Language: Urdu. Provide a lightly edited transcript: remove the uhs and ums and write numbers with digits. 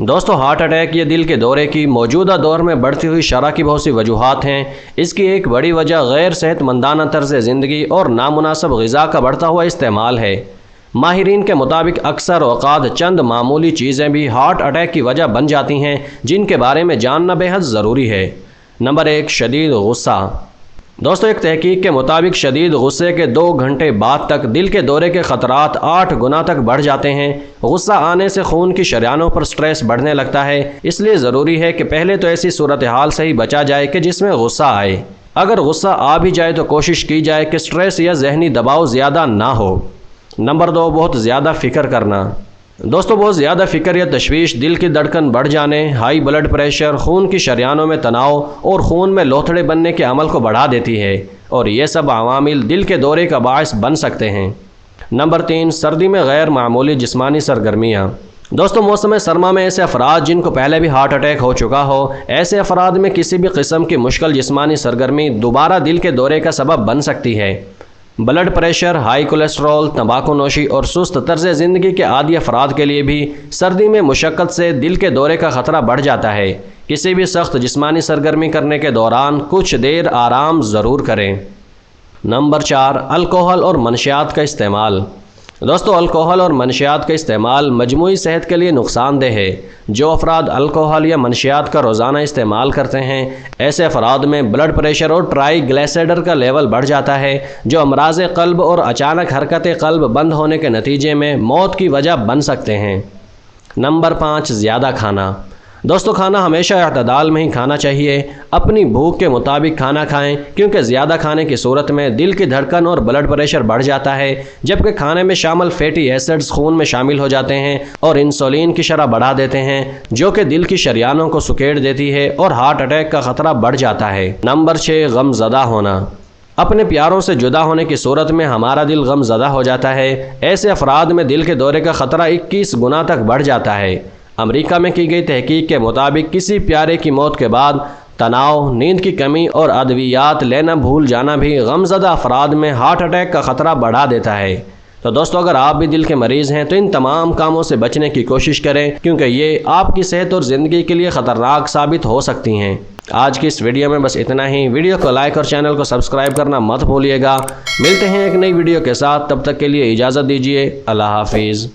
دوستو ہارٹ اٹیک یا دل کے دورے کی موجودہ دور میں بڑھتی ہوئی شرح کی بہت سی وجوہات ہیں۔ اس کی ایک بڑی وجہ غیر صحت مندانہ طرز زندگی اور نامناسب غذا کا بڑھتا ہوا استعمال ہے۔ ماہرین کے مطابق اکثر اوقات چند معمولی چیزیں بھی ہارٹ اٹیک کی وجہ بن جاتی ہیں، جن کے بارے میں جاننا بے حد ضروری ہے۔ نمبر 1، شدید غصہ۔ دوستو ایک تحقیق کے مطابق شدید غصے کے 2 گھنٹے بعد تک دل کے دورے کے خطرات 8 گنا تک بڑھ جاتے ہیں۔ غصہ آنے سے خون کی شریانوں پر سٹریس بڑھنے لگتا ہے، اس لیے ضروری ہے کہ پہلے تو ایسی صورتحال سے ہی بچا جائے کہ جس میں غصہ آئے۔ اگر غصہ آ بھی جائے تو کوشش کی جائے کہ سٹریس یا ذہنی دباؤ زیادہ نہ ہو۔ نمبر 2، بہت زیادہ فکر کرنا۔ دوستو بہت زیادہ فکر یا تشویش دل کی دھڑکن بڑھ جانے، ہائی بلڈ پریشر، خون کی شریانوں میں تناؤ اور خون میں لوتھڑے بننے کے عمل کو بڑھا دیتی ہے، اور یہ سب عوامل دل کے دورے کا باعث بن سکتے ہیں۔ نمبر 3، سردی میں غیر معمولی جسمانی سرگرمیاں۔ دوستو موسم سرما میں ایسے افراد جن کو پہلے بھی ہارٹ اٹیک ہو چکا ہو، ایسے افراد میں کسی بھی قسم کی مشکل جسمانی سرگرمی دوبارہ دل کے دورے کا سبب بن سکتی ہے۔ بلڈ پریشر، ہائی کولیسٹرول، تمباکو نوشی اور سست طرز زندگی کے عادی افراد کے لیے بھی سردی میں مشقت سے دل کے دورے کا خطرہ بڑھ جاتا ہے۔ کسی بھی سخت جسمانی سرگرمی کرنے کے دوران کچھ دیر آرام ضرور کریں۔ نمبر 4، الکوحل اور منشیات کا استعمال۔ دوستو الکوحل اور منشیات کا استعمال مجموعی صحت کے لیے نقصان دہ ہے۔ جو افراد الکوحل یا منشیات کا روزانہ استعمال کرتے ہیں، ایسے افراد میں بلڈ پریشر اور ٹرائی گلیسیڈر کا لیول بڑھ جاتا ہے، جو امراض قلب اور اچانک حرکت قلب بند ہونے کے نتیجے میں موت کی وجہ بن سکتے ہیں۔ نمبر 5، زیادہ کھانا۔ دوستو کھانا ہمیشہ اعتدال میں ہی کھانا چاہیے۔ اپنی بھوک کے مطابق کھانا کھائیں، کیونکہ زیادہ کھانے کی صورت میں دل کی دھڑکن اور بلڈ پریشر بڑھ جاتا ہے، جبکہ کھانے میں شامل فیٹی ایسڈز خون میں شامل ہو جاتے ہیں اور انسولین کی شرح بڑھا دیتے ہیں، جو کہ دل کی شریانوں کو سکیڑ دیتی ہے اور ہارٹ اٹیک کا خطرہ بڑھ جاتا ہے۔ نمبر 6، غم زدہ ہونا۔ اپنے پیاروں سے جدا ہونے کی صورت میں ہمارا دل غم زدہ ہو جاتا ہے۔ ایسے افراد میں دل کے دورے کا خطرہ 21 گنا تک بڑھ جاتا ہے۔ امریکہ میں کی گئی تحقیق کے مطابق کسی پیارے کی موت کے بعد تناؤ، نیند کی کمی اور ادویات لینا بھول جانا بھی غم زدہ افراد میں ہارٹ اٹیک کا خطرہ بڑھا دیتا ہے۔ تو دوستو اگر آپ بھی دل کے مریض ہیں تو ان تمام کاموں سے بچنے کی کوشش کریں، کیونکہ یہ آپ کی صحت اور زندگی کے لیے خطرناک ثابت ہو سکتی ہیں۔ آج کی اس ویڈیو میں بس اتنا ہی۔ ویڈیو کو لائک اور چینل کو سبسکرائب کرنا مت بھولیے گا۔ ملتے ہیں ایک نئی ویڈیو کے ساتھ، تب تک کے لیے اجازت دیجیے۔ اللہ حافظ۔